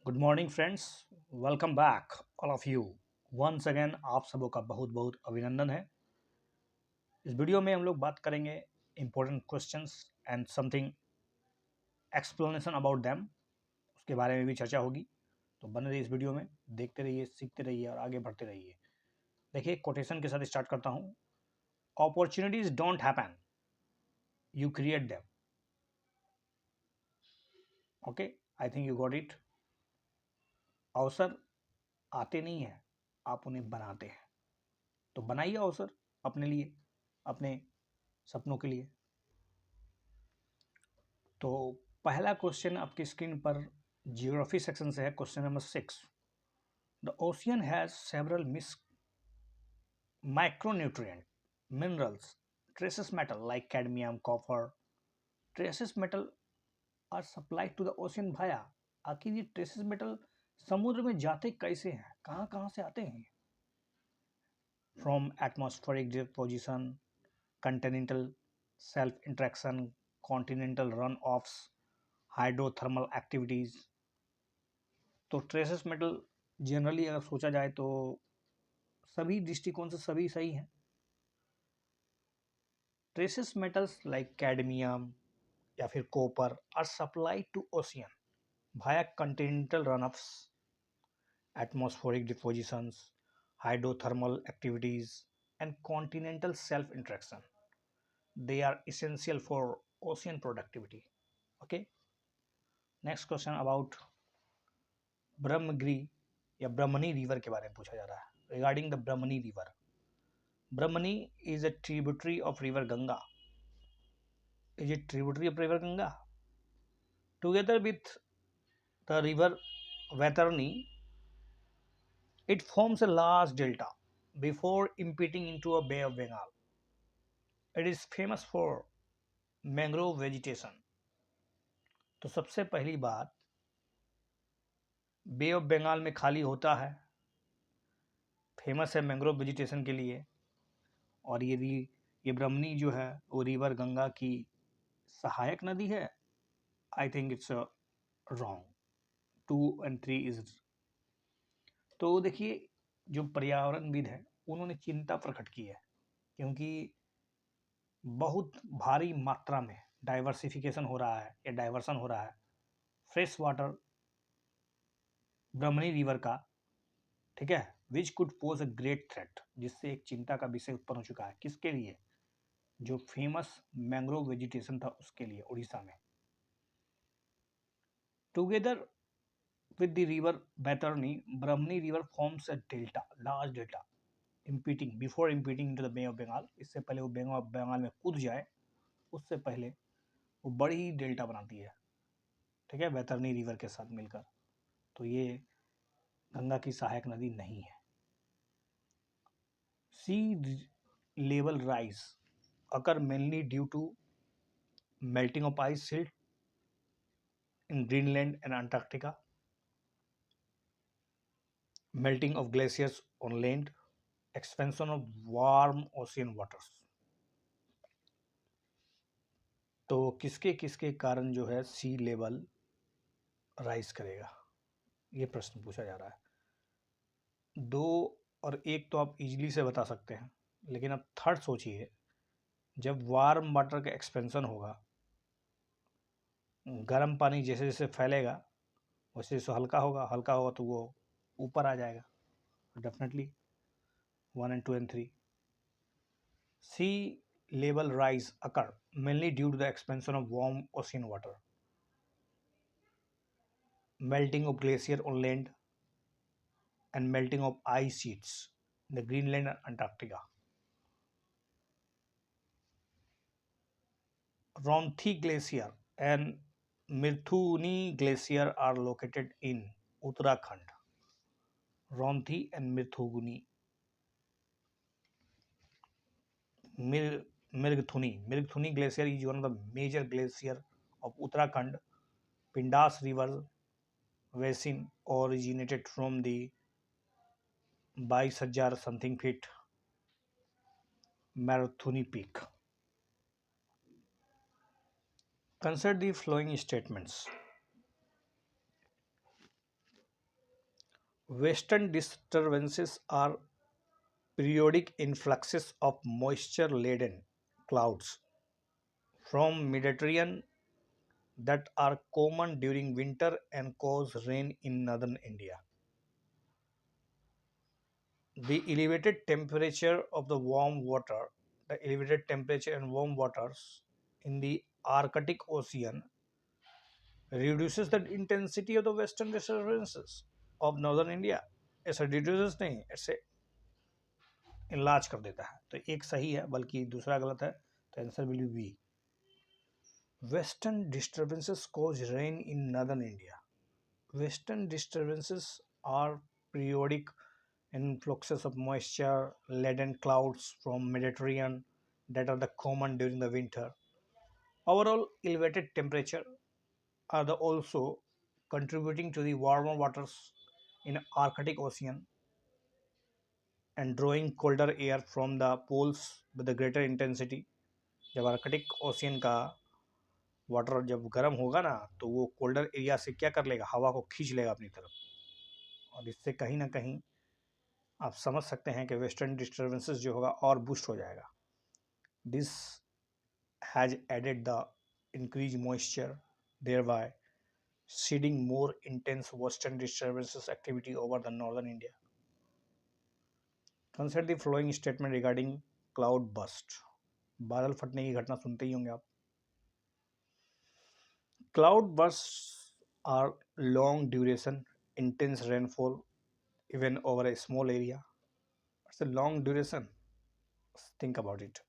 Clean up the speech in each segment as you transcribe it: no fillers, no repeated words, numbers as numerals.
Good morning friends. Welcome back all of you. Once again आप सबों का बहुत बहुत अभिनंदन है। इस वीडियो में हम लोग बात करेंगे important questions and something explanation about them, उसके बारे में भी चर्चा होगी। तो बने रहिए इस वीडियो में, देखते रहिए, सीखते रहिए और आगे बढ़ते रहिए। देखिए, कोटेशन के साथ स्टार्ट करता हूँ। Opportunities don't happen, you create them. Okay, I think you got it. अवसर आते नहीं हैं, आप उन्हें बनाते हैं। तो बनाइए अवसर अपने लिए, अपने सपनों के लिए। तो पहला क्वेश्चन आपकी स्क्रीन पर जियोग्राफी सेक्शन से है। Question number 6। The ocean has several miss micronutrient minerals traces metal like cadmium, copper. Traces metal are supplied to the ocean via, आखिर ये traces metal समुद्र में जाते कैसे हैं, कहाँ कहाँ से आते हैं? From atmospheric deposition, continental self interaction, continental runoffs, hydrothermal activities. तो ट्रेसेस मेटल जनरली अगर सोचा जाए तो सभी दृष्टिकोण से सभी सही हैं। ट्रेसेस मेटल्स लाइक कैडमियम या फिर copper are supplied to ocean via continental runoffs, atmospheric depositions, hydrothermal activities and continental shelf interaction. They are essential for ocean productivity. Okay, next question about Brahmagiri या ब्रह्मणी रिवर के बारे में पूछा जा रहा है। Regarding the Brahmani river, Brahmani is a tributary of river Ganga. Is it tributary of river Ganga? Together with the river Vaitarni, it forms a large delta before emptying into a Bay of Bengal. It is famous for mangrove vegetation. तो सबसे पहली बात, बे of Bengal में खाली होता है, famous है mangrove vegetation के लिए। और ये ब्रह्मणी जो है वो रिवर गंगा की सहायक नदी है। I think it's wrong. 2 और 3 इज। तो देखिए, जो पर्यावरणविद है उन्होंने चिंता प्रकट की है, क्योंकि बहुत भारी मात्रा में डाइवर्सिफिकेशन हो रहा है या डाइवर्सन हो रहा है फ्रेश वाटर ब्रह्मणी रिवर का, ठीक है, which could pose a great threat, जिससे एक चिंता का विषय उत्पन्न हो चुका है। किसके लिए? जो फेमस मैंग्रोव वेजिटेशन था उसके लिए, उड़ीसा में। Together with the river Baitarni, Brahmani river forms a delta, large delta, before impeding into the Bay of Bengal। इससे पहले वो बंगाल में कूद जाए, उससे पहले वो बड़ी ही डेल्टा बनाती है, ठीक है, बैतरनी रिवर के साथ मिलकर। तो ये गंगा की सहायक नदी नहीं है। Sea level rise occur mainly due to melting of ice sheet in Greenland and Antarctica, melting of glaciers on land, expansion of warm ocean waters। तो किसके किसके कारण जो है सी लेवल राइज करेगा, ये प्रश्न पूछा जा रहा है। 2 और 1 तो आप इजीली से बता सकते हैं, लेकिन अब थर्ड सोचिए। जब वार्म वाटर का एक्सपेंशन होगा, गर्म पानी जैसे जैसे फैलेगा वैसे जैसे हल्का होगा, हल्का होगा तो वो ऊपर आ जाएगा। Definitely 1 and 2 and 3। sea level rise occur mainly due to the expansion of warm ocean water, melting of glacier on land and melting of ice sheets in the Greenland and Antarctica. Ronthi Glacier and Mirthuni Glacier are located in Uttarakhand. Ronthi and Mirthuni. Mirthuni Glacier is one of the major glacier of Uttarakhand. Pindas River basin originated from the 22,000 something feet Marathuni Peak. Consider the following statements. Western disturbances are periodic influxes of moisture-laden clouds from Mediterranean that are common during winter and cause rain in northern India. The elevated temperature of the warm water, the elevated temperature and warm waters in the Arctic Ocean reduces the intensity of the western disturbances of northern India. ऐसा reduces नहीं, ऐसे enlarge कर देता है. तो एक सही है बल्कि दूसरा गलत है. तो answer will be B. Western disturbances cause rain in northern India. Western disturbances are periodic influxes of moisture-laden clouds from Mediterranean that are the common during the winter. Overall elevated temperature are the also contributing to the warmer waters in Arctic Ocean and drawing colder air from the poles with a greater intensity. जब Arctic ocean का water जब गर्म होगा ना तो वो colder area से क्या कर लेगा, हवा को खींच लेगा अपनी तरफ, और इससे कहीं ना कहीं आप समझ सकते हैं कि वेस्टर्न डिस्टर्बेंसेस जो होगा और बूस्ट हो जाएगा. This has added the increase moisture thereby seeding more intense western disturbances activity over the northern India. Consider the following statement regarding cloud burst. बादल फटने की घटना सुनते ही होंगे आप. Cloud bursts are long duration, intense rainfall even over a small area. It's a long duration. Think about it.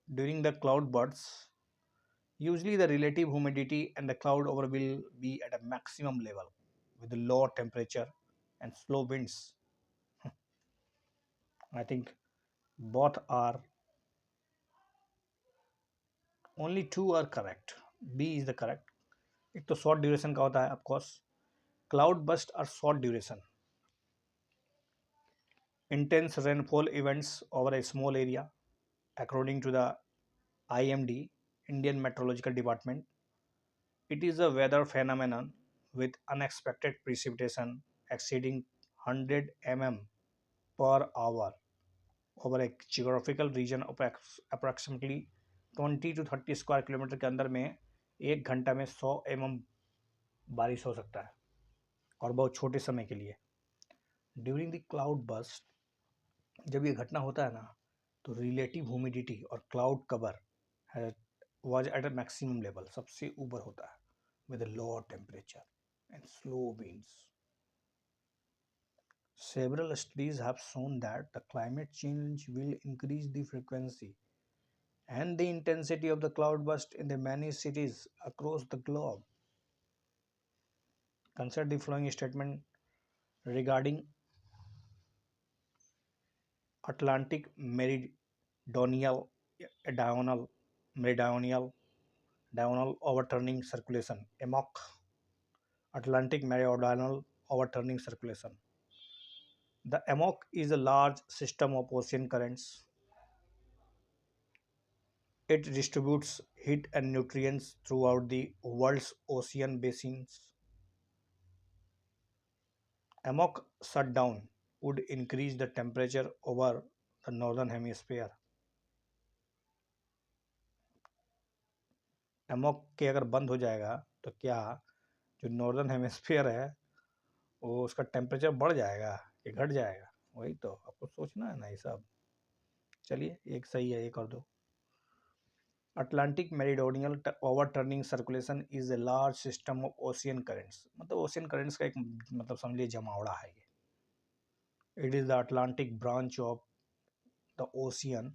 During the cloud bursts, usually the relative humidity and the cloud over will be at a maximum level with low temperature and slow winds. I think both are, only two are correct. B is the correct. एक तो short duration का होता है of course. Cloud burst are short duration, intense rainfall events over a small area. According to the IMD, Indian Meteorological Department, it is a weather phenomenon with unexpected precipitation exceeding 100 mm per hour over a geographical region of approximately 20 to 30 square kilometre के अंदर में एक घंटा में 100 mm बारिश हो सकता है और बहुत छोटे समय के लिए. ड्यूरिंग द क्लाउड बस्ट, जब ये घटना होता है ना तो रिलेटिव ह्यूमिडिटी और cloud cover was at a maximum level, सबसे ऊपर होता है with a lower temperature and slow winds. Several studies have shown that the climate change will increase the frequency and the intensity of the cloudburst in the many cities across the globe. Consider the following statement regarding Atlantic meridional meridional overturning circulation, AMOC. Atlantic meridional overturning circulation. The AMOC is a large system of ocean currents. It distributes heat and nutrients throughout the world's ocean basins. AMOC shutdown would increase the temperature over the northern hemisphere. AMOC के अगर बंद हो जाएगा तो क्या जो northern hemisphere है वो उसका टेम्परेचर बढ़ जाएगा कि घट जाएगा, वही तो आपको सोचना है ना ये सब. चलिए एक सही है, एक और दो. Atlantic meridional overturning circulation is a large system of ocean currents. मतलब ओशियन करेंट्स का एक मतलब समझिए जमावड़ा है ये. It is the Atlantic branch of the ocean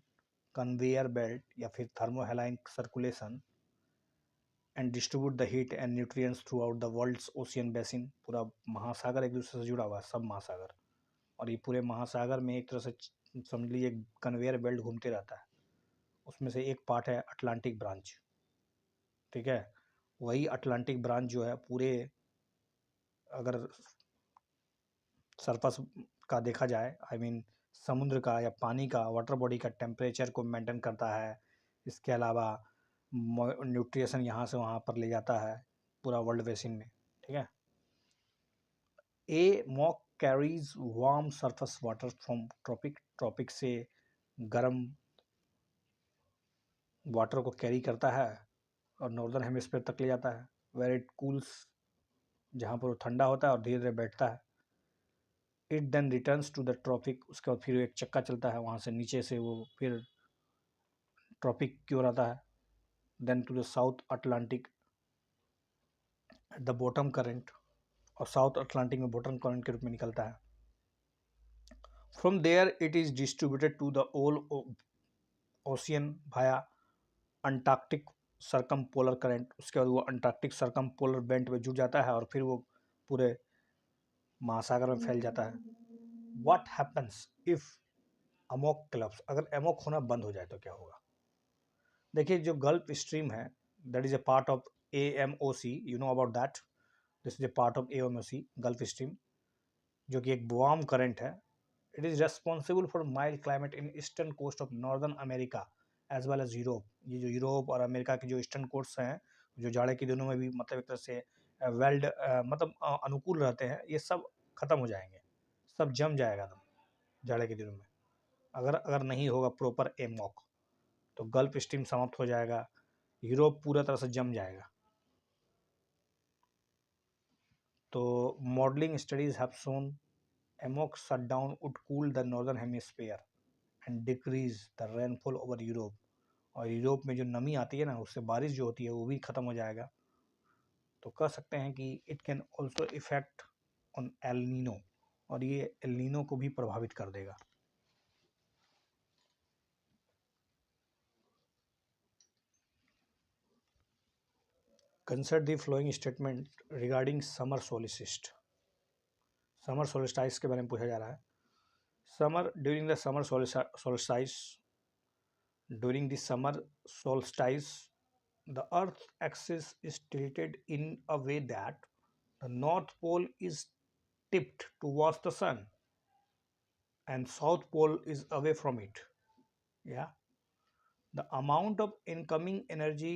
conveyor belt या फिर thermohaline circulation and distribute the heat and nutrients throughout the world's ocean basin. पूरा महासागर एक दूसरे से जुड़ा हुआ है, सब महासागर, और ये पूरे महासागर में एक तरह से समझ लीजिए कन्वेयर बेल्ट घूमते रहता है. उसमें से एक पार्ट है अटलांटिक ब्रांच. ठीक है, वही अटलांटिक ब्रांच जो है पूरे अगर सरफेस का देखा जाए, आई मीन समुद्र का या पानी का वाटर बॉडी का टेम्परेचर को मेंटेन करता है. इसके अलावा न्यूट्रिशन यहाँ से वहाँ पर ले जाता है पूरा वर्ल्ड बेसिन में. ठीक है, AMOC carries warm surface water from tropic, tropic से गर्म वाटर को कैरी करता है और नॉर्दर्न हेमिस्फीयर तक ले जाता है, वेर इट कूल्स, जहाँ पर वो ठंडा होता है और धीरे धीरे बैठता है। It then returns to the tropic, उसके बाद फिर एक चक्का चलता है, वहाँ से नीचे से वो फिर ट्रॉपिक की ओर आता है, then to the South Atlantic at the bottom current, और साउथ अटलांटिक में बॉटम करंट के रूप में निकलता है। From there it is distributed to the all ocean via Antarctic circumpolar current, उसके बाद वो अंटार्कटिक सरकम पोलर बेल्ट में जुड़ जाता है और फिर वो पूरे महासागर में फैल जाता है। What happens if Amok clubs, अगर एमोक होना बंद हो जाए तो क्या होगा? देखिए, जो गल्फ स्ट्रीम है, that is a part of AMOC, you know about that, this is a part of AMOC, Gulf Stream, जो कि एक वार्म करंट है। It is responsible for mild climate in eastern coast of northern America as well as Europe. ये जो Europe और America के जो eastern coast हैं, जो जाड़े के दिनों में भी मतलब एक तरह से वेल्ड मतलब अनुकूल रहते हैं, ये सब खत्म हो जाएंगे, सब जम जाएगा एकदम जाड़े के दिनों में, अगर अगर नहीं होगा प्रॉपर एमॉक, तो गल्फ स्ट्रीम समाप्त हो जाएगा, यूरोप पूरा तरह से जम जाएगा। तो modelling studies have shown amok shutdown would cool the northern hemisphere and decrease the rainfall over Europe, और यूरोप में जो नमी आती है ना, उससे बारिश जो होती है वो भी खत्म हो जाएगा। तो कह सकते हैं कि it can also effect on El Nino, और ये एल नीनो को भी प्रभावित कर देगा। Consider the following statement regarding summer solstice. Summer solstice के बारे में पूछा जा रहा है। Summer during the summer solstice, during the summer solstice, the earth axis is tilted in a way that the north pole is tipped towards the sun and south pole is away from it. Yeah, the amount of incoming energy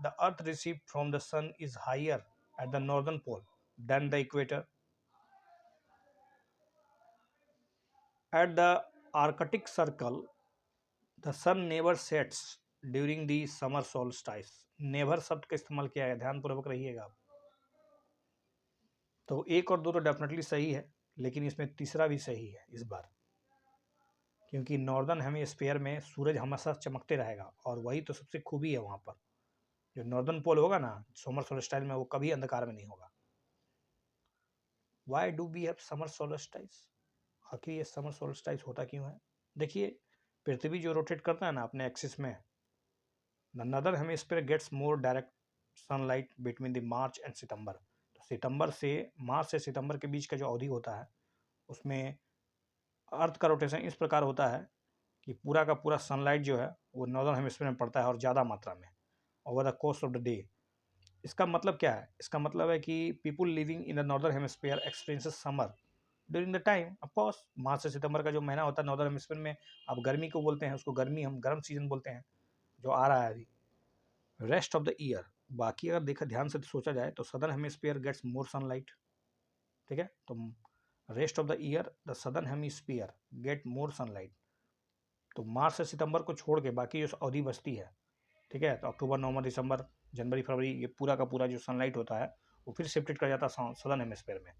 the earth receives from the sun is higher at the northern pole than the equator. At the Arctic Circle, the sun never sets during the summer solstice. Never शब्द का इस्तेमाल किया है, ध्यानपूर्वक रहिएगा आप। तो एक और दो तो डेफिनेटली सही है, लेकिन इसमें तीसरा भी सही है इस बार, क्योंकि नॉर्दर्न हेमिस्फीयर में सूरज हमेशा चमकते रहेगा, और वही तो सबसे खूबी है वहाँ पर। जो नॉर्दर्न पोल होगा ना समर सोल्स्टाइस में, वो कभी अंधकार में नहीं होगा। Why do we have summer solstice? आखिर ये समर सोल्स्टाइस होता क्यों है? देखिए, पृथ्वी जो रोटेट करता है ना अपने एक्सिस में, the northern hemisphere gets more direct sunlight between the March and September. तो सितंबर से मार्च से सितंबर के बीच का जो अवधि होता है, उसमें अर्थ का रोटेशन इस प्रकार होता है कि पूरा का पूरा सनलाइट जो है वो नॉर्दर्न हेमिस्फीयर में पड़ता है, और ज़्यादा मात्रा में over the course of the day. इसका मतलब क्या है? इसका मतलब है कि people living in the northern hemisphere experiences summer during the time, of course मार्च से सितंबर का जो महीना होता है नॉर्दर्न हेमिस्फीयर में, आप गर्मी को बोलते हैं, उसको गर्मी हम गर्म सीजन बोलते हैं, जो आ रहा है अभी। रेस्ट ऑफ द ईयर, बाकी अगर देखा ध्यान से सोचा जाए तो southern hemisphere gets more sunlight, ठीक है। तो rest of the year the southern hemisphere get more sunlight. तो मार्च से सितंबर को छोड़ के बाकी जो अवधि बचती है, ठीक है, तो अक्टूबर नवंबर दिसंबर जनवरी फरवरी, ये पूरा का पूरा जो सनलाइट होता है वो फिर शिफ्टेड कर जाता है सदर्न हेमिस्फीयर में।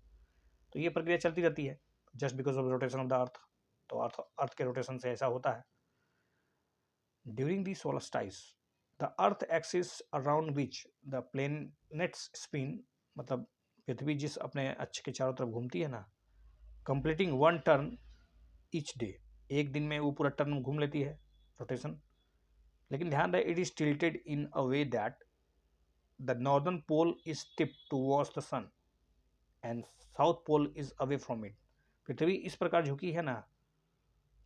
तो ये प्रक्रिया चलती रहती है just because of rotation of the earth. तो अर्थ के रोटेशन से ऐसा होता है। During the solstice the earth axis around which the planets spin, मतलब पृथ्वी जिस अपने अक्ष के चारों तरफ घूमती है ना, completing one turn each day, एक दिन में वो पूरा टर्न घूम लेती है, रोटेशन। लेकिन ध्यान रहे, it is tilted in a way that the northern pole is tip towards the sun and south pole is away from it. पृथ्वी इस प्रकार झुकी है ना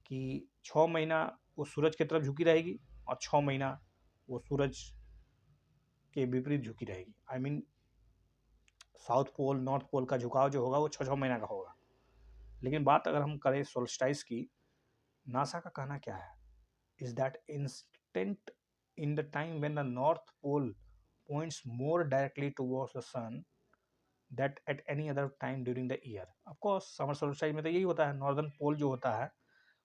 कि 6 महीना वो सूरज की तरफ झुकी रहेगी, और 6 महीना वो सूरज के विपरीत झुकी रहेगी। I mean south pole north pole का झुकाव जो होगा वो 6 6 महीना का होगा। लेकिन बात अगर हम करें सोल्स्टाइस की, नासा का कहना क्या है, is that instant in the time when the north pole points more directly towards the sun that at any other time during the year. Of course summer solstice में तो यही होता है, नॉर्दर्न पोल जो होता है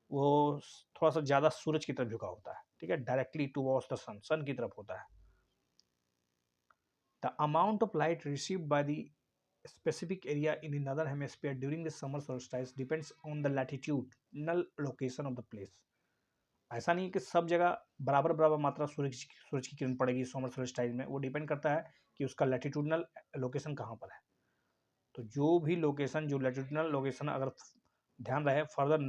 वो थोड़ा सा ज़्यादा सूरज की तरफ झुका होता है, ठीक है, डायरेक्टली टुवर्ड्स द सन, सन की तरफ होता है। The amount of light received by the specific area in the northern hemisphere during the summer solstice depends on the latitudinal location of the place। ऐसा नहीं है कि सब जगह बराबर बराबर मात्रा सूरज की किरण पड़ेगी समर सोल्स्टिस में, वो डिपेंड करता है कि उसका लैटिट्यूडनल लोकेशन कहाँ पर है। तो जो भी लोकेशन, जो लैटिट्यूडनल लोकेशन अगर ध्यान रहे, further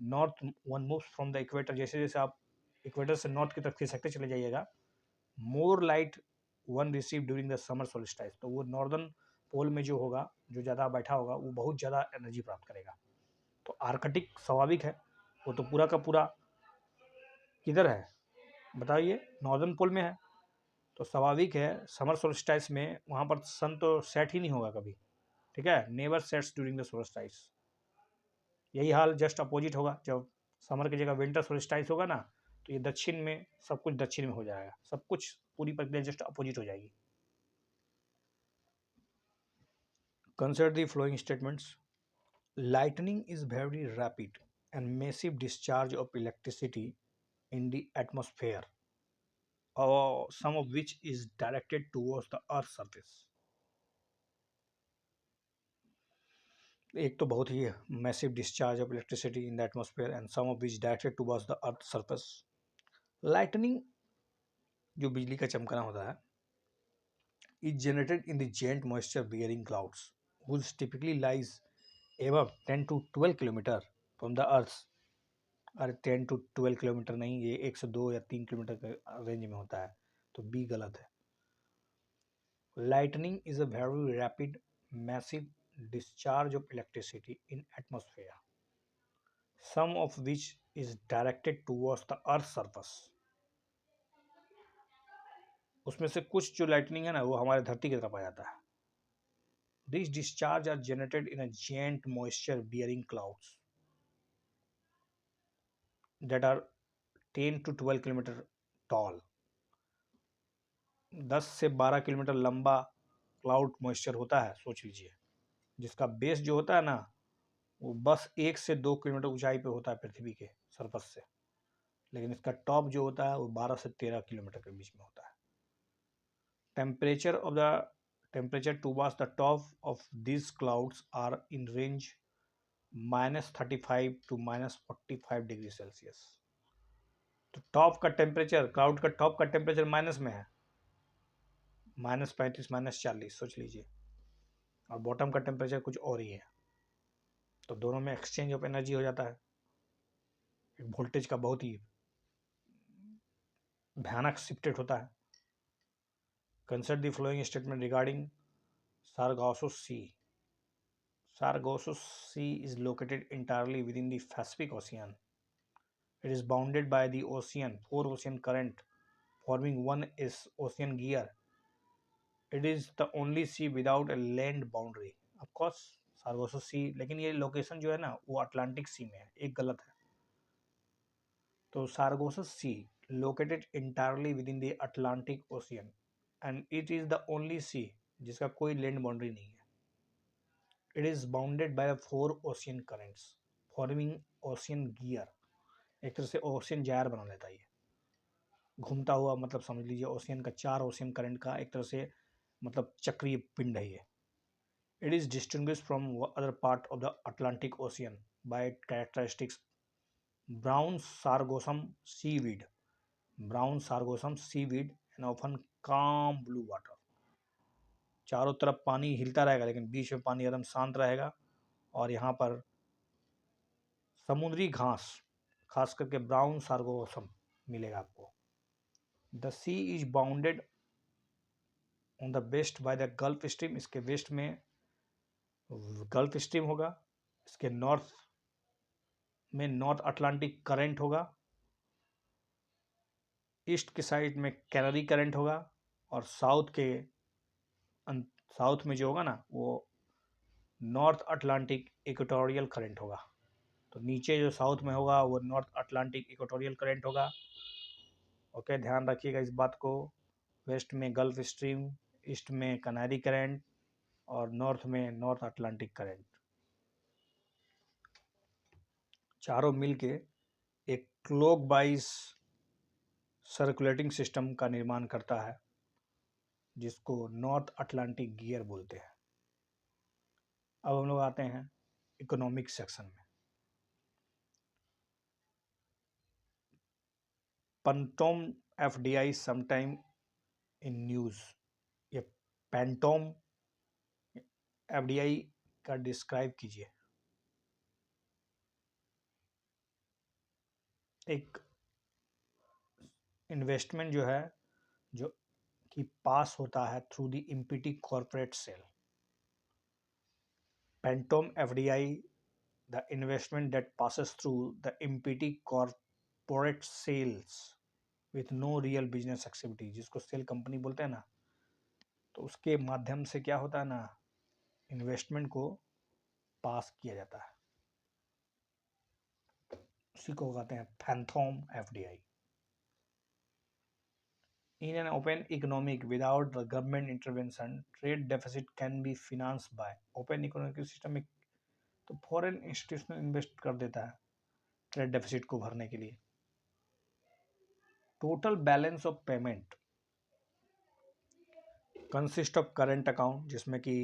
north one moves from the equator, जैसे जैसे आप इक्वेटर से नॉर्थ की तरफ खिसकते चले जाइएगा, मोर light one receive during the summer solstice, तो वो नॉर्दर्न पोल में जो होगा, जो ज़्यादा बैठा होगा, वो बहुत ज़्यादा एनर्जी प्राप्त करेगा। तो आर्कटिक स्वाभाविक है, वो तो पूरा का पूरा किधर है बताइए, नॉर्दर्न पोल में है, तो स्वाभाविक है समर सोल्स्टिस में वहाँ पर सन तो सेट ही नहीं होगा कभी, ठीक है, never sets during the solstice. यही हाल जस्ट अपोजिट होगा, जब समर की जगह विंटर सोल्स्टिस होगा ना, तो ये दक्षिण में सब कुछ दक्षिण में हो जाएगा, सब कुछ पूरी प्रक्रिया जस्ट अपोजिट हो जाएगी। Consider the flowing statements. Lightning is very rapid and massive discharge of electricity in the atmosphere, some of which is directed towards the Earth's surface। एक तो बहुत ही massive discharge of electricity in the atmosphere and some of which directed towards the Earth's surface। Lightning जो बिजली का चमकना होता है is generated in the giant moisture bearing clouds which typically lies above 10 to 12 kilometer from the Earth। अरे 10 to 12 kilometre नहीं, ये 102 या 3 kilometre के रेंज में होता है, तो बी गलत है। Lightning is a very rapid massive discharge of electricity in atmosphere, some of which is directed towards the earth surface. उसमें से कुछ जो लाइटनिंग है ना, वो हमारे धरती की तरफ आ जाता है। This discharge are generated in a giant moisture bearing clouds that are 10 to 12 kilometre tall. 10 से 12 किलोमीटर लंबा क्लाउड मॉइस्चर होता है, सोच लीजिए, जिसका बेस जो होता है ना, वो बस 1 से 2 किलोमीटर ऊंचाई पे होता है पृथ्वी के सरफेस से, लेकिन इसका टॉप जो होता है वो 12 से 13 किलोमीटर के बीच में होता है। Temperature towards the top of this clouds are in range -35 to -45 degree Celsius. तो टॉप का टेम्परेचर, क्लाउड का टॉप का टेम्परेचर माइनस में है, -35 -40 सोच लीजिए, और बॉटम का टेम्परेचर कुछ और ही है। तो दोनों में एक्सचेंज ऑफ एनर्जी हो जाता है, एक वोल्टेज का बहुत ही भयानक शिफ्टेड होता है। Consider the following statement regarding Sargasso Sea. Sargasso Sea is located entirely within the Pacific Ocean. It is bounded by the four ocean current, forming one is ocean gear. It is the only sea without a land boundary. Of course, Sargasso Sea, लेकिन ये location जो है ना, वो Atlantic सी में है, एक गलत है। तो Sargasso Sea located entirely within the Atlantic Ocean and it is the only sea जिसका कोई लैंड बाउंड्री नहीं है। It is bounded by 4 ocean currents forming ocean gear। एक तरह से ओशियन जायर बना लेता है ये, घूमता हुआ, मतलब समझ लीजिए ओशियन का 4 ओशियन करंट का एक तरह से मतलब चक्रीय पिंड है ये। It is distinguished from other part of the Atlantic ocean by characteristics brown sargassum seaweed, brown sargassum seaweed and often calm blue water. चारों तरफ पानी हिलता रहेगा लेकिन बीच में पानी एकदम शांत रहेगा, और यहाँ पर समुद्री घास, खास करके ब्राउन सारगोसम मिलेगा आपको। The sea is bounded on the west by the Gulf Stream, इसके वेस्ट में गल्फ स्ट्रीम होगा, इसके नॉर्थ में नॉर्थ अटलांटिक करंट होगा, ईस्ट के साइड में कैनरी करंट होगा, और साउथ में जो होगा ना, वो नॉर्थ अटलांटिक इक्वेटोरियल करंट होगा। तो नीचे जो साउथ में होगा वो नॉर्थ अटलांटिक इक्वेटोरियल करंट होगा। ओके, ध्यान रखिएगा इस बात को। वेस्ट में गल्फ स्ट्रीम, ईस्ट में कनारी करंट, और नॉर्थ में नॉर्थ अटलांटिक करंट, चारों मिलके एक क्लॉकवाइज सर्कुलेटिंग सिस्टम का निर्माण करता है जिसको नॉर्थ अटलांटिक गियर बोलते हैं। अब हम लोग आते हैं इकोनॉमिक सेक्शन में। पंटोम एफडीआई समटाइम इन न्यूज, ये पैंटोम एफडीआई का डिस्क्राइब कीजिए। एक इन्वेस्टमेंट जो है जो कि पास होता है through the empty corporate shell. Phantom FDI, the investment that passes through the empty corporate shells with no real business activity, जिसको सेल कंपनी बोलते हैं ना, तो उसके माध्यम से क्या होता है ना, इन्वेस्टमेंट को पास किया जाता है, उसी को कहते हैं फैंथोम FDI. In an open economic without the government intervention, trade deficit can be financed by open economic system में तो फॉरेन इंस्टीट्यूशनल इन्वेस्ट कर देता है ट्रेड डेफिसिट को भरने के लिए। Total balance of payment consist of current account, जिसमें कि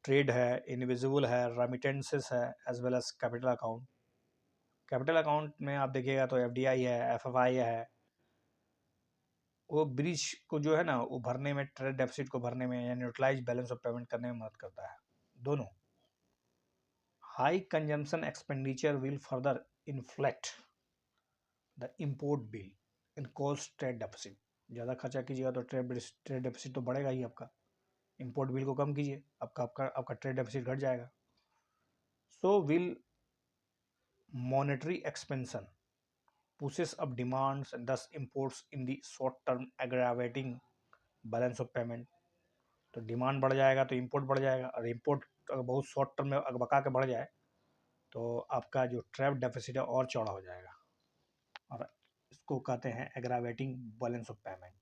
ट्रेड है, इनविजिबल है, रेमिटेंसेस है, as well as capital account. Capital account में आप देखिएगा तो एफडीआई है, एफएफआई है, वो ब्रिज को जो है ना वो भरने में, ट्रेड डेफिसिट को भरने में या न्यूट्रलाइज बैलेंस ऑफ पेमेंट करने में मदद करता है दोनों। High consumption expenditure will further inflate the import bill in cost trade deficit. ज़्यादा खर्चा कीजिएगा तो ट्रेड डेफिसिट तो बढ़ेगा ही आपका। इम्पोर्ट बिल को कम कीजिए, आपका ट्रेड डेफिसिट घट जाएगा। So will monetary expansion pushes up demands and thus imports in the short term aggravating balance of payment। तो डिमांड बढ़ जाएगा तो इंपोर्ट बढ़ जाएगा, और इंपोर्ट अगर बहुत शॉर्ट टर्म में अगबका के बढ़ जाए तो आपका जो ट्रेड डेफिसिट है और चौड़ा हो जाएगा, और इसको कहते हैं एग्रावेटिंग बैलेंस ऑफ पेमेंट।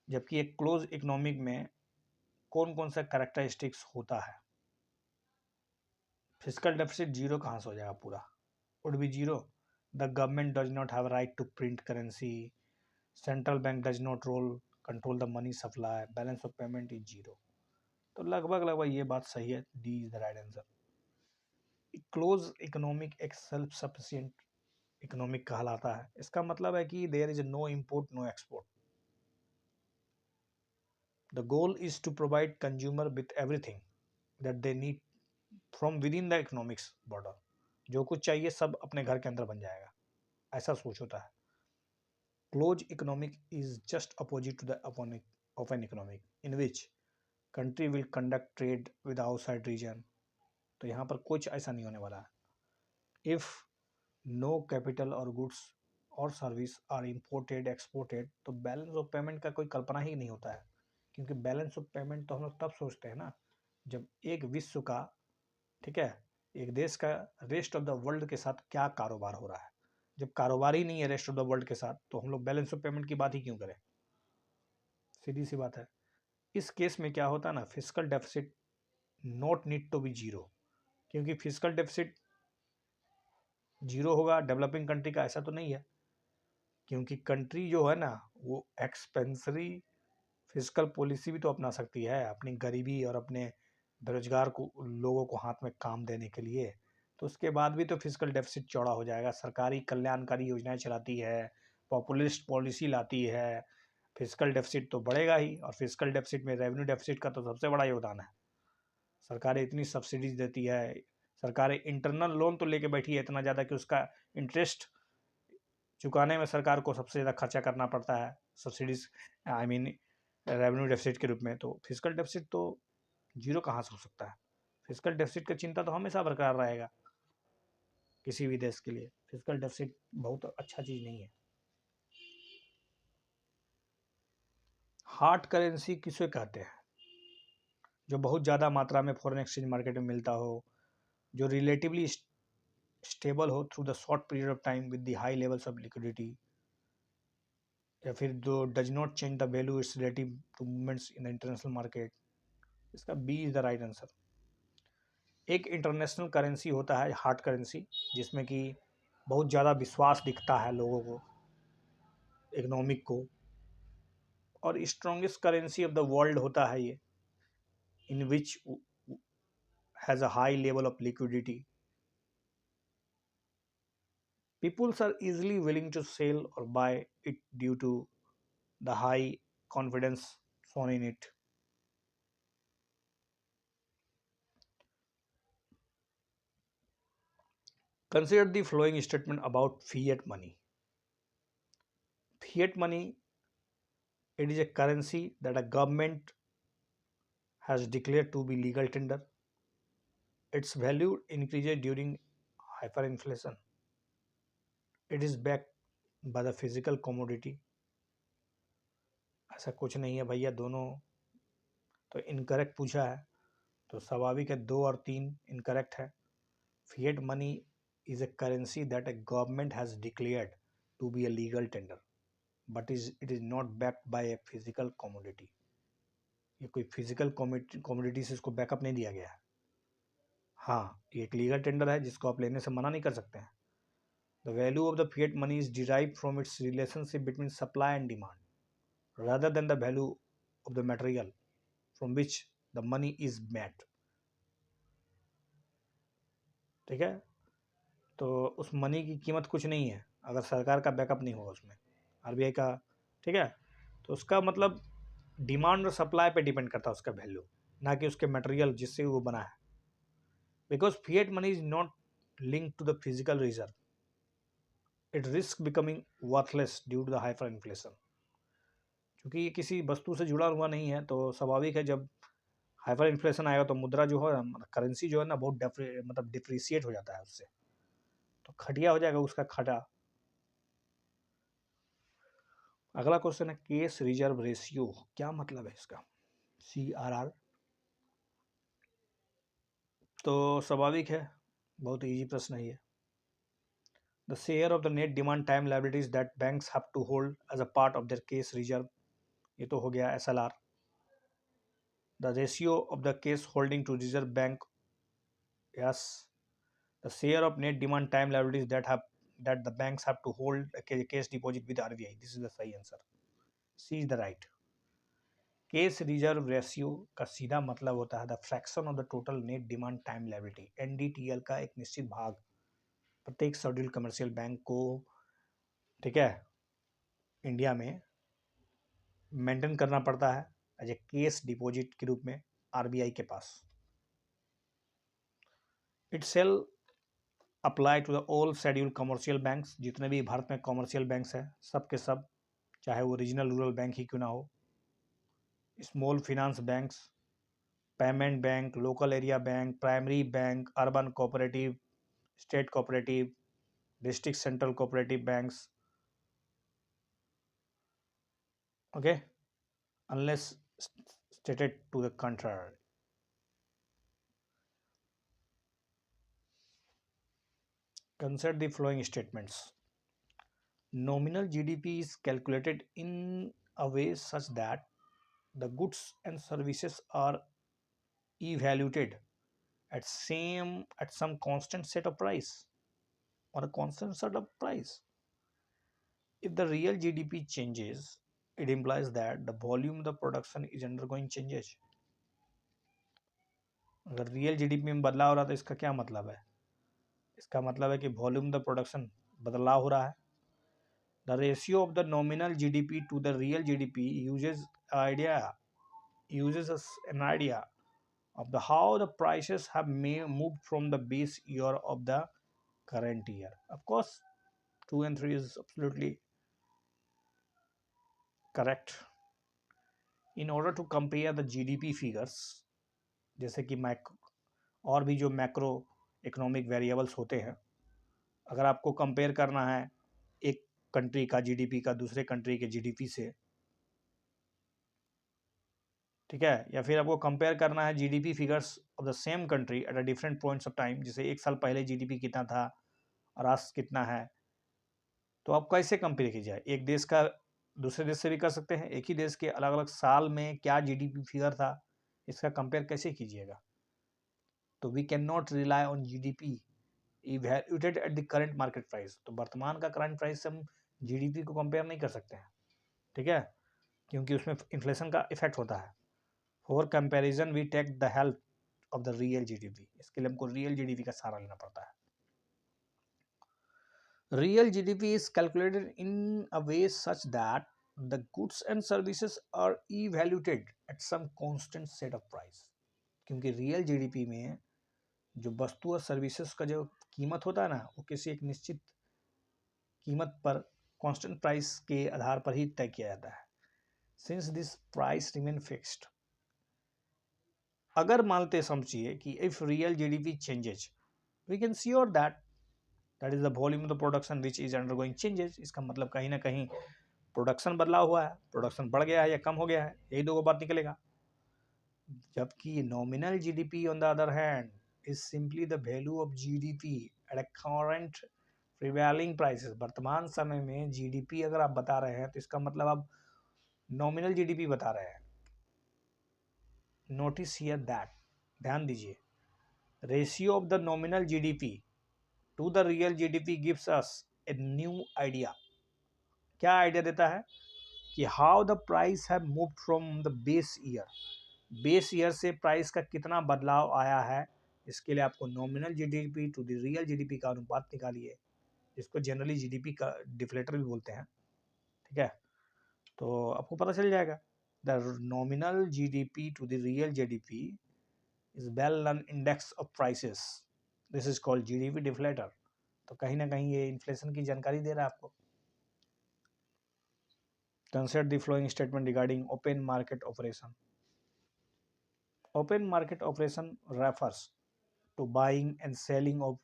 जबकि एक क्लोज इकोनॉमिक में कौन कौन सा कैरेक्टरिस्टिक्स होता है? फिजिकल डेफिसिट जीरो कहाँ से हो जाएगा पूरा? Would be zero. The government does not have right to print currency, central bank does not control the money supply, balance of payment is zero. तो लगभग लगभग ये बात सही है, D is the right answer. Close economic एक self sufficient economic कहलाता है। इसका मतलब है कि there is no import no export. The goal is to provide consumer with everything that they need from with in the economics border. जो कुछ चाहिए सब अपने घर के अंदर बन जाएगा, ऐसा सोच होता है। Close economic is just opposite to the open economic in which country will conduct trade with outside region. तो यहाँ पर कुछ ऐसा नहीं होने वाला है। इफ नो कैपिटल और गुड्स और सर्विस आर इम्पोर्टेड एक्सपोर्टेड, तो बैलेंस ऑफ पेमेंट का कोई कल्पना ही नहीं होता है। क्योंकि बैलेंस ऑफ पेमेंट तो हम लोग तब सोचते हैं ना जब एक विश्व का, ठीक है, एक देश का रेस्ट ऑफ द वर्ल्ड के साथ क्या कारोबार हो रहा है। जब कारोबार ही नहीं है रेस्ट ऑफ द वर्ल्ड के साथ तो हम लोग बैलेंस ऑफ पेमेंट की बात ही क्यों करें? सीधी सी बात है। इस केस में क्या होता है ना, fiscal deficit not need to be zero, क्योंकि फिजिकल डेफिसिट जीरो होगा डेवलपिंग कंट्री का, ऐसा तो नहीं है। क्योंकि कंट्री जो है ना वो एक्सपेंसरी फिजिकल पॉलिसी भी तो अपना सकती है अपनी गरीबी और अपने बेरोजगार को लोगों को हाथ में काम देने के लिए। तो उसके बाद भी तो फिजिकल डेफिसिट चौड़ा हो जाएगा। सरकारी कल्याणकारी योजनाएं चलाती है, पॉपुलिस्ट पॉलिसी लाती है, फिजिकल डेफिसिट तो बढ़ेगा ही। और फिजिकल डेफिसिट में रेवेन्यू डेफिसिट का तो सबसे बड़ा योगदान है। सरकारें इतनी सब्सिडीज देती है, सरकारें इंटरनल लोन तो लेके बैठी है इतना ज़्यादा कि उसका इंटरेस्ट चुकाने में सरकार को सबसे ज़्यादा खर्चा करना पड़ता है subsidies, I mean revenue deficit के रूप में। तो फिजिकल डेफिसिट तो जीरो कहाँ से हो सकता है? फिजिकल डेफिसिट का चिंता तो हमेशा बरकरार रहेगा किसी भी देश के लिए। फिजिकल डेफिसिट बहुत अच्छा चीज़ नहीं है। हार्ड करेंसी किसे कहते हैं? जो बहुत ज़्यादा मात्रा में फॉरेन एक्सचेंज मार्केट में मिलता हो, जो रिलेटिवली स्टेबल हो through the short period of time with the high levels of liquidity, या फिर जो does not change the value its relative to movements in the international market. इसका B is the right answer. एक international currency होता है hard currency, जिसमें कि बहुत ज़्यादा विश्वास दिखता है लोगों को, इकोनॉमिक को, और strongest currency of the world होता है ये, in which has a high level of liquidity. Peoples are easily willing to sell or buy it due to the high confidence shown in it. Consider the following statement about fiat money. Fiat money, it is a currency that a government has declared to be legal tender. Its value increases during hyperinflation. It is backed by the physical commodity. ऐसा कुछ नहीं है भैया, दोनों तो incorrect पूछा है, तो स्वाभाविक है 2 और 3 इनकरेक्ट है। Fiat money is a currency that a government has declared to be a legal tender, but it is not backed by a physical commodity. ये कोई फिजिकल कमोडिटी से इसको बैकअप नहीं दिया गया है। हाँ, ये एक लीगल टेंडर है जिसको आप लेने से मना नहीं कर सकते हैं। The value of the fiat money is derived from its relationship between supply and demand rather than the value of the material from which the money is made. ठीक है, तो उस मनी की कीमत कुछ नहीं है अगर सरकार का बैकअप नहीं होगा उसमें, आरबीआई का। ठीक है, तो उसका मतलब डिमांड और सप्लाई पे डिपेंड करता है उसका वैल्यू, ना कि उसके मटेरियल जिससे वो बना है। Because fiat money is not link to the physical reserve, it risk becoming worthless due to the hyper inflation. क्योंकि ये किसी वस्तु से जुड़ा हुआ नहीं है, तो स्वाभाविक है जब हाइपर इन्फ्लेशन आएगा तो मुद्रा जो है, करेंसी जो है ना, बहुत मतलब डिप्रिसिएट हो जाता है उससे, तो खटिया हो जाएगा उसका खटा। अगला क्वेश्चन है केस रिजर्व रेशियो, क्या मतलब है इसका? CRR। तो स्वाभाविक है, बहुत इजी प्रश्न है ये। The share of the net demand time liabilities that banks have to hold as a part of their cash reserve, ये तो हो गया SLR। The ratio of the cash holding to reserve bank, yes. The share of net demand time liabilities that the banks have to hold a case deposit with RBI, this is the सही answer, C is the right। Case reserve ratio का सीधा मतलब होता है the fraction of the total net demand time liability, NDTL का एक निश्चित भाग प्रत्येक शेड्यूल कमर्शियल बैंक को, ठीक है, इंडिया में मेंटेन करना पड़ता है एज ए केस डिपॉजिट के रूप में RBI के पास। It shall apply to the all scheduled commercial banks, जितने भी भारत में कमर्शियल बैंक्स हैं सब के सब, चाहे वो रीजनल रूरल बैंक ही क्यों ना हो, small finance banks, payment bank, local area bank, primary bank, urban cooperative, state cooperative, district central cooperative banks, okay, unless stated to the contrary. Consider the following statements. Nominal GDP is calculated in a way such that the goods and services are evaluated at some constant set of price or a constant set of price. If the real GDP changes, it implies that the volume of the production is undergoing changes. अगर real GDP में बदलाव हो रहा है तो इसका क्या मतलब है? इसका मतलब है कि वॉल्यूम द प्रोडक्शन बदलाव हो रहा है। The ratio of the nominal GDP to the real GDP uses an idea of the how the prices have moved from the base year of the current year. Of course, 2 and 3 is absolutely correct. In order to compare the GDP figures, जैसे कि और भी जो macro economic variables होते हैं, अगर आपको compare करना है एक कंट्री का जीडीपी का दूसरे कंट्री के जीडीपी से, ठीक है, या फिर आपको कंपेयर करना है GDP figures of the same country at a different points of time, जैसे एक साल पहले जीडीपी कितना था और आज कितना है, तो आप कैसे कंपेयर कीजिए? एक देश का दूसरे देश से भी कर सकते हैं, एक ही देश के अलग अलग साल में क्या जीडीपी फिगर था, इसका कंपेयर कैसे कीजिएगा? तो we can not rely on GDP evaluated at the current market price. तो वर्तमान का करंट प्राइस से हम जीडीपी को कंपेयर नहीं कर सकते हैं, ठीक है, क्योंकि उसमें इन्फ्लेशन का इफेक्ट होता है। For comparison we take the help of the real GDP. इसके लिए हमको रियल जीडीपी का सहारा लेना पड़ता है। Real GDP is calculated in a way such that the goods and services are evaluated at some constant set of price। क्योंकि real GDP में जो वस्तु और सर्विसेज का जो कीमत होता है ना, वो किसी एक निश्चित कीमत पर कांस्टेंट प्राइस के आधार पर ही तय किया जाता है। Since this price remain fixed, अगर मानते समझिए कि if real GDP changes we can sure that is the volume of the production which is undergoing changes. इसका मतलब कहीं ना कहीं प्रोडक्शन बदला हुआ है, प्रोडक्शन बढ़ गया है या कम हो गया है, यही दो बात निकलेगा। जबकि nominal GDP on the other hand is simply the value of GDP at a current prevailing prices. वर्तमान समय में जीडीपी अगर आप बता रहे हैं तो इसका मतलब आप नॉमिनल जीडीपी बता रहे हैं। नोटिस हियर दैट, ध्यान दीजिए, ratio of the nominal GDP to the real GDP gives us a new idea. क्या आइडिया देता है कि how the price have moved from the base year से प्राइस का कितना बदलाव आया है। इसके लिए आपको nominal GDP to the real GDP का अनुपात निकालिए, जिसको जनरली जीडीपी का डिफ्लेटर भी बोलते हैं, ठीक है। तो आपको पता चल जाएगा the nominal GDP to the real GDP is well known index of prices, this is called GDP deflator. तो कहीं ना कहीं ये इन्फ्लेशन की जानकारी दे रहा है आपको। Consider the following statement regarding open market operation. Open market operation refers to buying and selling of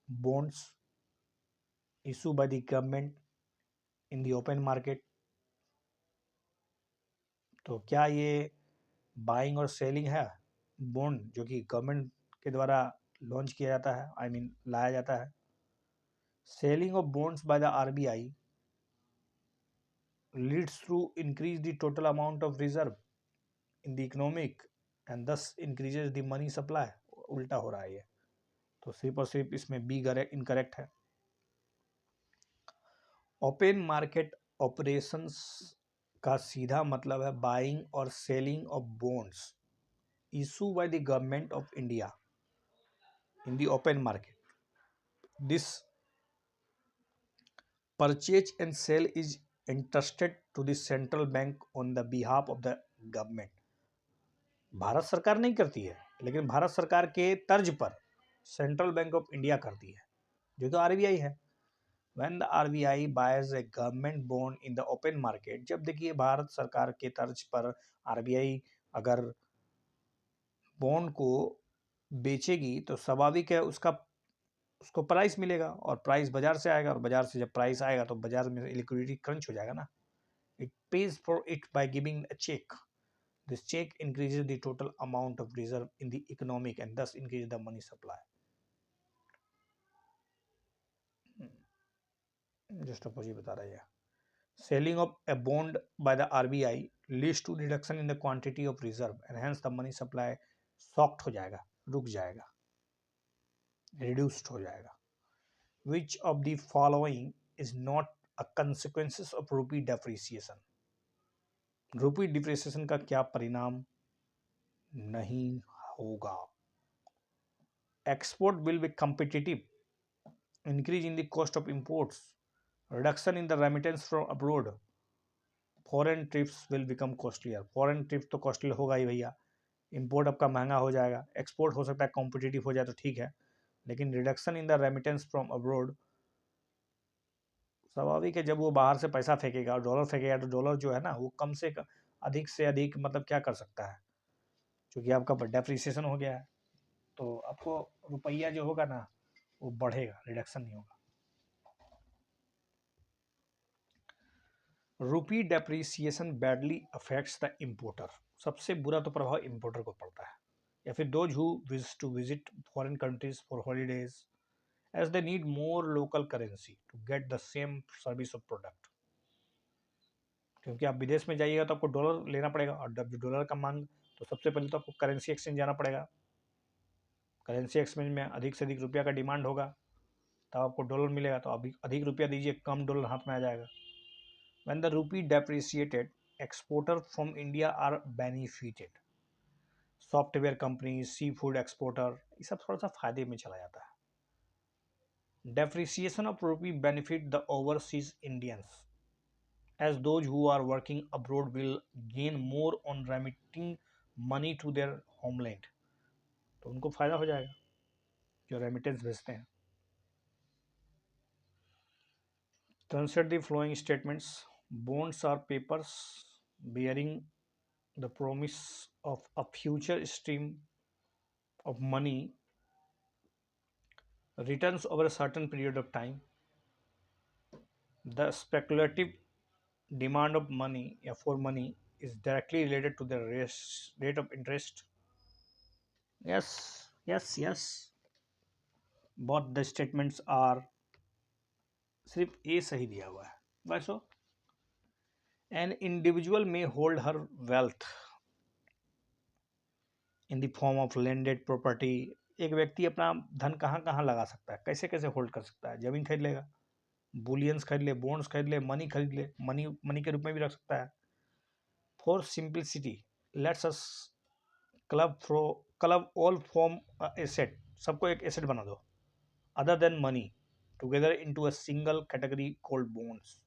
bonds issued by the government in the open market। तो क्या ये बाइंग और सेलिंग है बॉन्ड जो कि गवर्नमेंट के द्वारा लॉन्च किया जाता है, आई मीन लाया जाता है। Selling of bonds by the RBI leads to increase the total amount of reserve in the economic and this increases the money supply. उल्टा हो रहा है ये, तो सिर्फ और सिर्फ इसमें बी इनकरेक्ट है। ओपन मार्केट ऑपरेशंस का सीधा मतलब है बाइंग और selling of bonds issue by the government of India in the open market. This purchase and sale is interested to the central bank on the behalf of the government. Bharat सरकार नहीं करती है, लेकिन भारत सरकार के तर्ज पर सेंट्रल बैंक ऑफ इंडिया करती है, जो कि आरबीआई है। When the RBI buys a government bond in the open market, जब देखिए भारत सरकार के तर्ज पर आरबीआई अगर बॉन्ड को बेचेगी तो स्वाभाविक है उसको प्राइस मिलेगा, और प्राइस बाजार से आएगा, और बाजार से जब प्राइस आएगा तो बाजार में लिक्विडिटी क्रंच हो जाएगा ना। It pays for it by giving a cheque. This cheque increases the total amount of reserve in the economic and thus increase the money supply. Just opposite बता रहा है। Selling of a bond by the RBI leads to reduction in the quantity of reserve and hence the money supply shocked हो जाएगा, रुक जाएगा, reduced हो जाएगा। Which of the following is not a consequences of rupee depreciation? रूपी depreciation का क्या परिणाम नहीं होगा? Export will be competitive, increase in the cost of imports, reduction in the remittance from abroad, foreign trips will become costlier. Foreign trips तो costly होगा ही भैया, import आपका महंगा हो जाएगा, एक्सपोर्ट हो सकता है कॉम्पिटिटिव हो जाए तो ठीक है, लेकिन reduction in the remittance from abroad, स्वाभाविक है जब वो बाहर से पैसा फेंकेगा और डॉलर फेंकेगा तो डॉलर जो है ना वो कम से अधिक मतलब क्या कर सकता है, क्योंकि आपका डेप्रिसिएशन हो गया है, तो आपको रुपया जो होगा ना वो बढ़ेगा, रिडक्शन नहीं होगा। रूपी depreciation badly affects the importer. सबसे बुरा तो प्रभाव इम्पोर्टर को पड़ता है, या फिर those who wish to visit foreign countries for holidays as they need more local currency to get the same service of product. क्योंकि आप विदेश में जाइएगा तो आपको डॉलर लेना पड़ेगा, और जब डॉलर का मांग तो सबसे पहले तो आपको करेंसी एक्सचेंज जाना पड़ेगा। करेंसी एक्सचेंज में अधिक से अधिक रुपया का डिमांड होगा, तब आपको डॉलर मिलेगा। तो अभी अधिक रुपया दीजिए, कम डॉलर हाथ में आ जाएगा। When the rupee depreciated, exporter from India are benefited. Software company, sea food exporter, ये सब थोड़ा सा फायदे में चला जाता है। Depreciation of rupee benefit the overseas Indians, as those who are working abroad will gain more on remitting money to their homeland। तो उनको फायदा हो जाएगा जो रेमिटेंस भेजते हैं। Translate the flowing statements। Bonds are papers bearing the promise of a future stream of money, returns over a certain period of time। The speculative demand of money for money is directly related to the rate of interest। Yes, yes, yes, both the statements are, सिर्फ ए सही दिया हुआ है बस। An individual में hold her wealth in the form of landed property. एक व्यक्ति अपना धन कहाँ कहाँ लगा सकता है, कैसे कैसे होल्ड कर सकता है? जमीन खरीद लेगा, बुलियंस खरीद ले, बॉन्ड्स खरीद ले, मनी खरीद ले, मनी मनी के रूप में भी रख सकता है। For simplicity let's us club all form asset, सबको एक एसेट बना दो, other than money together into a single category called bonds.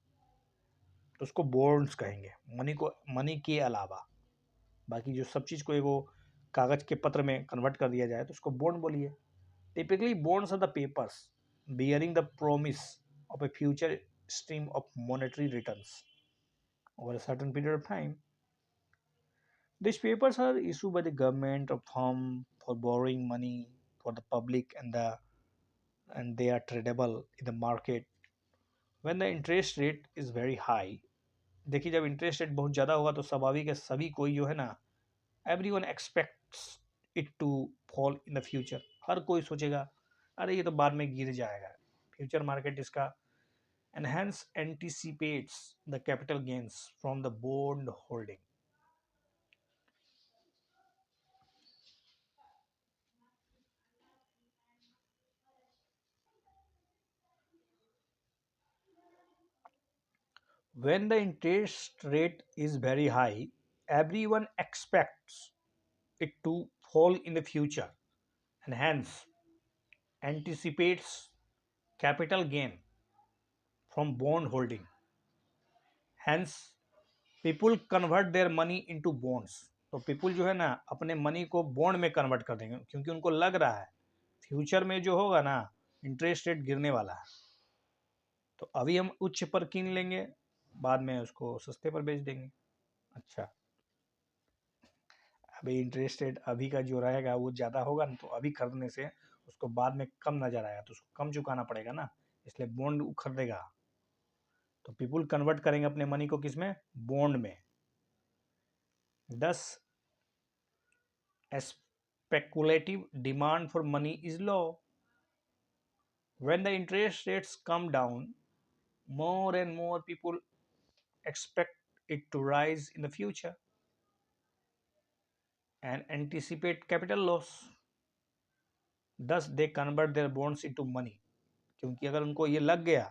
तो उसको बॉन्ड्स कहेंगे, मनी को, मनी के अलावा बाकी जो सब चीज़ को एगो कागज के पत्र में कन्वर्ट कर दिया जाए तो उसको बॉन्ड बोलिए। Typically bonds are the papers bearing the promise of a future stream of monetary returns over a certain period of time। These papers are issued by the government or firm for borrowing money for the public, and they are tradable in the market when the interest rate is very high। देखिए जब interest rate बहुत ज़्यादा होगा तो स्वाभाविक है सभी कोई जो है ना, everyone expects it to fall in the future. हर कोई सोचेगा अरे ये तो बाद में गिर जाएगा। फ्यूचर मार्केट इसका and hence anticipates the capital gains from the bond holding। When the interest rate is very high, everyone expects it to fall in the future and hence anticipates capital gain from bond holding। Hence people convert their money into bonds। तो people जो है ना अपने money को bond में convert कर देंगे, क्योंकि उनको लग रहा है फ्यूचर में जो होगा ना इंटरेस्ट रेट गिरने वाला है। तो अभी हम उच्च पर कीन लेंगे, बाद में उसको सस्ते पर बेच देंगे। अच्छा, अभी इंटरेस्ट रेट अभी का जो रहेगा वो ज़्यादा होगा ना, तो अभी खरीदने से उसको बाद में कम नज़र आएगा तो उसको कम चुकाना पड़ेगा ना, इसलिए बॉन्ड खरीदेगा। तो पीपुल कन्वर्ट करेंगे अपने मनी को किस में? बॉन्ड में। दस speculative demand for money is low. When the interest rates come down, more and more people expect it to rise in the future and anticipate capital loss। thus they convert their bonds into money। क्योंकि अगर उनको ये लग गया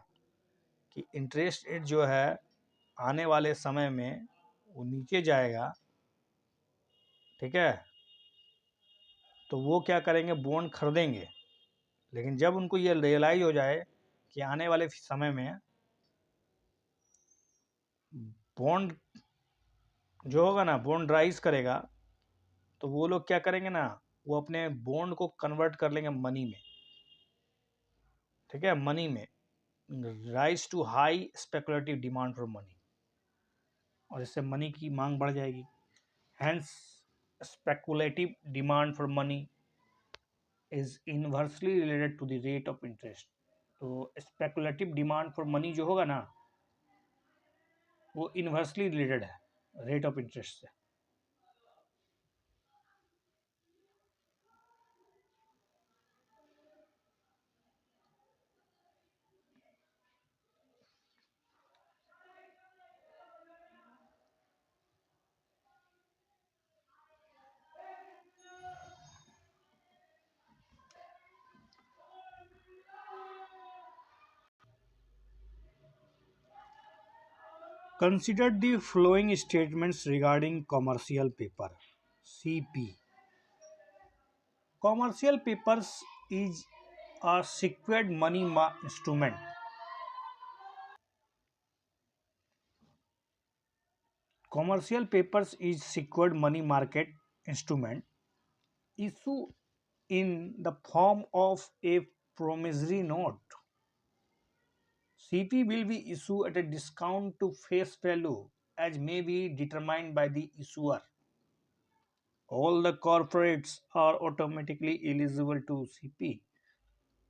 कि interest rate जो है आने वाले समय में वो नीचे जाएगा, ठीक है, तो वो क्या करेंगे? बॉन्ड खरीदेंगे। लेकिन जब उनको ये रियलाइज हो जाए कि आने वाले समय में बॉन्ड जो होगा ना बॉन्ड राइज करेगा, तो वो लोग क्या करेंगे ना, वो अपने बॉन्ड को कन्वर्ट कर लेंगे मनी में। ठीक है, मनी में। Rise to high speculative demand for money, और इससे मनी की मांग बढ़ जाएगी। Hence speculative demand for money is inversely related to the rate of interest. तो स्पेकुलेटिव डिमांड फॉर मनी जो होगा ना वो इनवर्सली रिलेटेड है रेट ऑफ इंटरेस्ट से। Consider the following statements regarding commercial paper. CP. Commercial papers is a secured money instrument. Commercial papers is secured money market instrument issue in the form of a promissory note. CP will be issued at a discount to face value as may be determined by the issuer. All the corporates are automatically eligible to CP.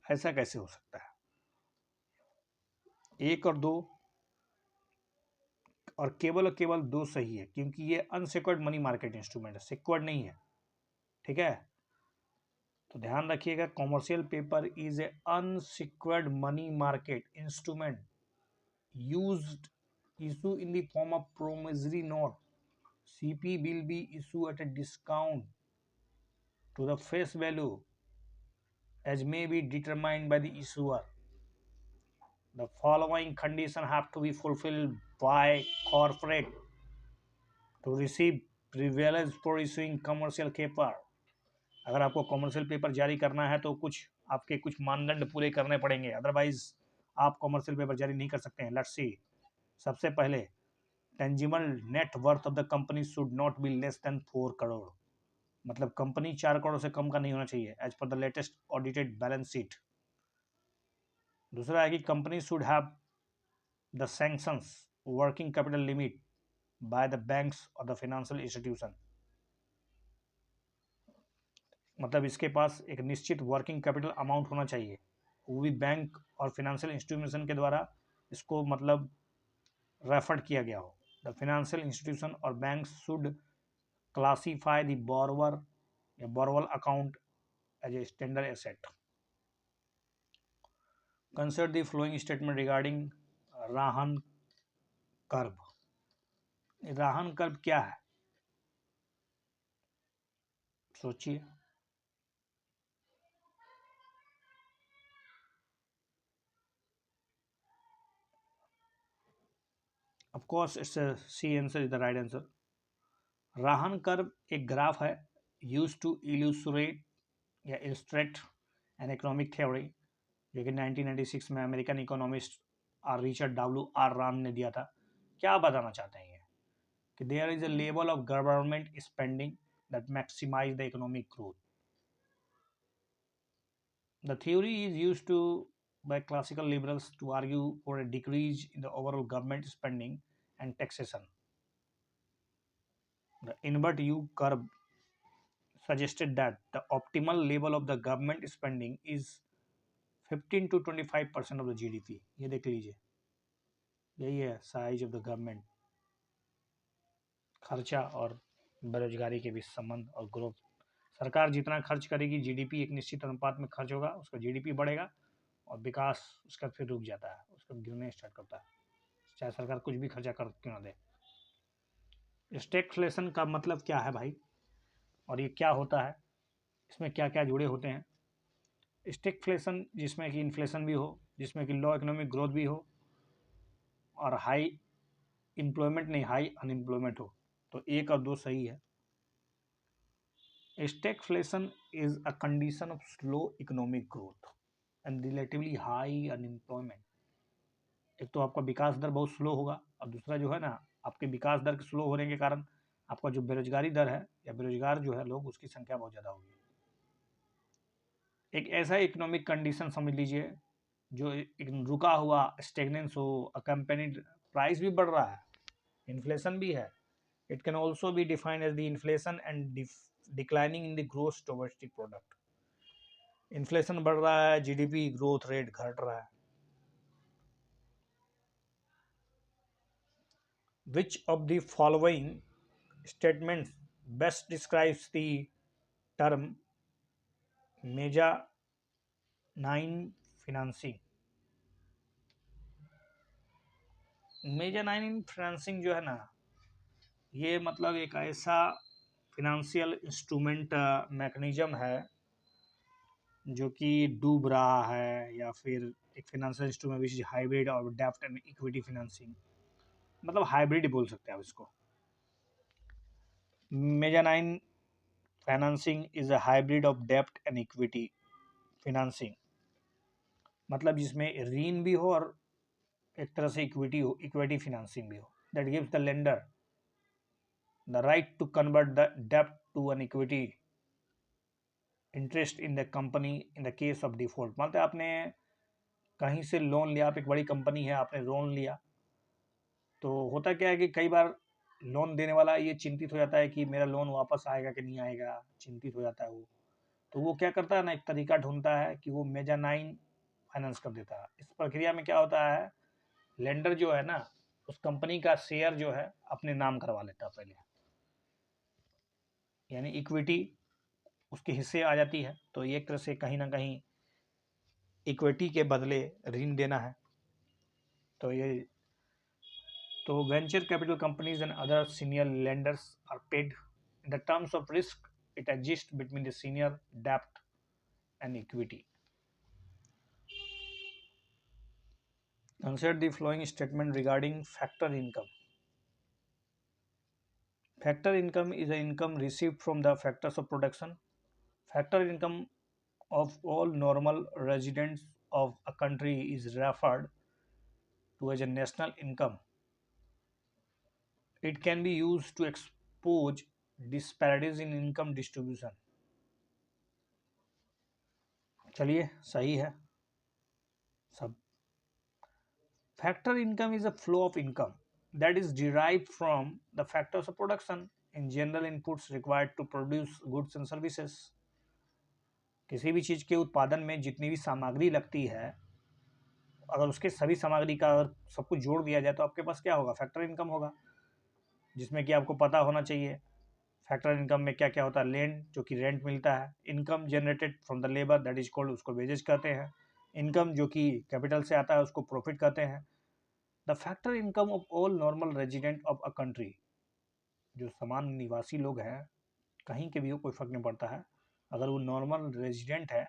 ऐसा कैसे हो सकता है? एक और केवल दो सही है क्योंकि ये अनसिक्योर्ड मनी मार्केट इंस्ट्रूमेंट है, सिक्योर्ड नहीं है. ठीक है, तो ध्यान रखिएगा, commercial paper is a unsecured money market instrument used issue in the form of promissory note. CP will be issued at a discount to the face value as may be determined by the issuer. The following conditions have to be fulfilled by corporate to receive privilege for issuing commercial paper. अगर आपको commercial paper जारी करना है तो आपके कुछ मानदंड पूरे करने पड़ेंगे, अदरवाइज आप कॉमर्शियल पेपर जारी नहीं कर सकते हैं. Let's see. सबसे पहले, tangible net worth of the company should not be less than 4 crore. मतलब कंपनी 4 करोड़ से कम का नहीं होना चाहिए as per the latest audited balance sheet. दूसरा है कि company should have the sanctions working capital limit by the banks और द फाइनेंशियल इंस्टीट्यूशन. मतलब इसके पास एक निश्चित वर्किंग कैपिटल अमाउंट होना चाहिए, वो भी बैंक और फाइनेंशियल इंस्टीट्यूशन के द्वारा इसको मतलब रेफर्ड किया गया हो. द फाइनेंशियल इंस्टीट्यूशन और bank should classify the borrower या borrower account as a standard asset. Consider the following statement regarding Rahn curve. Rahn curve क्या है, सोचिए. Of course it's C answer is the right answer. Rahn curve एक graph है use to illustrate या illustrate an economic theory, जो कि 1996 में American economist Richard W R Rahn ने दिया था. क्या बताना चाहते हैं ये कि there is a level of government spending that maximize the economic growth. The theory is used to by classical liberals to argue for a decrease in the overall government spending and taxation. The invert U curve suggested that the optimal level of the government spending is 15 to 25% of the GDP. ये देख लीजिए, यही है size of the government. खर्चा और बेरोजगारी के बीच संबंध और ग्रोथ. सरकार जितना खर्च करेगी, जीडीपी एक निश्चित अनुपात में खर्च होगा, उसका जीडीपी बढ़ेगा और विकास उसका फिर रुक जाता है, उसका गिरने स्टार्ट करता है, चाहे सरकार कुछ भी खर्चा कर क्यों ना दे. स्टैगफ्लेशन का मतलब क्या है भाई, और ये क्या होता है, इसमें क्या क्या जुड़े होते हैं. स्टैगफ्लेशन जिसमें कि इन्फ्लेशन भी हो, जिसमें कि लो इकोनॉमिक ग्रोथ भी हो और हाई एम्प्लॉयमेंट नहीं हाई अनएम्प्लॉयमेंट हो, तो एक और दो सही है. Stagflation is a condition of slow economic growth and relatively high unemployment. एक तो आपका विकास दर बहुत स्लो होगा और दूसरा जो है ना, आपके विकास दर के स्लो होने के कारण आपका जो बेरोजगारी दर है या बेरोजगार जो है लोग, उसकी संख्या बहुत ज़्यादा होगी. एक ऐसा इकोनॉमिक कंडीशन समझ लीजिए जो एक रुका हुआ स्टेगनेंस हो, अकम्पेनिड प्राइस भी बढ़ रहा है, इन्फ्लेशन भी है. It can also be defined as the inflation and declining in the gross domestic product. Inflation बढ़ रहा है, जीडीपी ग्रोथ रेट घट रहा है. Which of the following statements best describes the term mezzanine financing? mezzanine financing जो है ना, ये मतलब एक ऐसा फिनेंशियल इंस्ट्रूमेंट मैकेनिज्म है जो कि डूब रहा है, या फिर एक financial instrument which is hybrid और डेब्ट एंड इक्विटी फिनेंसिंग. मतलब हाइब्रिड बोल सकते हैं आप इसको। Mezzanine financing is a hybrid of डेब्ट एंड इक्विटी फिनेंसिंग, मतलब जिसमें ऋण भी हो और एक तरह से इक्विटी हो, इक्विटी फिनेंसिंग भी हो, that gives the lender the right to convert the डेब्ट to an equity interest in the company in the case of default. मतलब आपने कहीं से लोन लिया, आप एक बड़ी कंपनी है, आपने लोन लिया, तो होता क्या है कि कई बार लोन देने वाला ये चिंतित हो जाता है कि मेरा लोन वापस आएगा कि नहीं आएगा, चिंतित हो जाता है वो। तो वो क्या करता है ना, एक तरीका ढूंढता है कि वो मेजानाइन फाइनेंस कर देता है। इस प्रक्रिया में क्या होता है, लेंडर जो है ना, उस कंपनी का शेयर जो है अपने नाम करवा लेता है पहले, यानी इक्विटी उसके हिस्से आ जाती है। तो ये एक तरह से कहीं ना कहीं इक्विटी के बदले ऋण देना है। तो ये तो venture capital companies and other senior lenders are paid in the terms of risk it exist between the senior डेप्ट and equity. Consider the following statement regarding factor income. Factor income is an income received from the factors of production. Factor income of all normal residents of a country is referred to as a national income. It can be used to expose disparities in income distribution. चलिए सही है सब। Factor income is a flow of income that is derived from the factors of production in general inputs required to produce goods and services. किसी भी चीज़ के उत्पादन में जितनी भी सामग्री लगती है, अगर उसके सभी सामग्री का अगर सब कुछ जोड़ दिया जाए तो आपके पास क्या होगा, फैक्टर इनकम होगा। जिसमें कि आपको पता होना चाहिए फैक्टर इनकम में क्या क्या होता है। लैंड, जो कि रेंट मिलता है। Income generated from the labour, that is called, उसको वेजेज कहते हैं। इनकम जो कि कैपिटल से आता है उसको प्रॉफिट कहते हैं। The factor income of all normal resident of a country, जो सामान्य निवासी लोग हैं, कहीं के भी हो कोई फ़र्क नहीं पड़ता है, अगर वो नॉर्मल रेजिडेंट है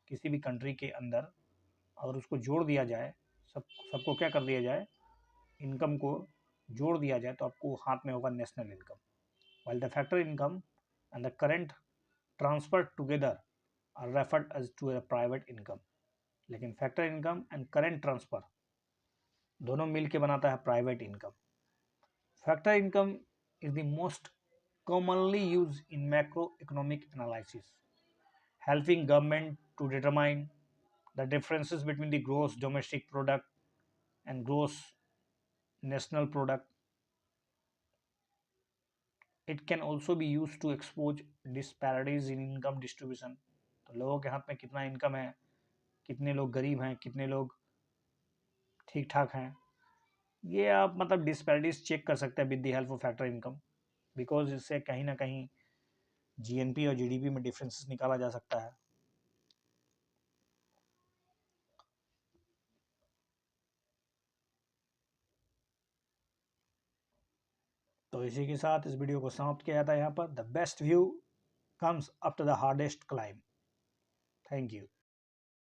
किसी भी कंट्री के अंदर, और उसको जोड़ दिया जाए, सबको क्या कर दिया जाए, इनकम को जोड़ दिया जाए, तो आपको हाथ में होगा national income. While the factor income and the current transfer together are referred as to a private income. लेकिन factor income and current transfer दोनों मिल के बनाता है private income. Factor income is the most commonly used in macroeconomic analysis, helping government to determine the differences between the gross domestic product and gross national product. It can also be used to expose disparities in income distribution. तो लोगों के हाथ में कितना income है, कितने लोग गरीब हैं, कितने लोग ठीक ठाक हैं, ये आप मतलब डिस्पैरिटीज चेक कर सकते हैं with the help of factor income. Because इससे कहीं ना कहीं जीएनपी और जीडीपी में डिफरेंसेस निकाला जा सकता है। तो इसी के साथ इस वीडियो को समाप्त किया जाता है यहाँ पर। The best view comes after the hardest climb. Thank you.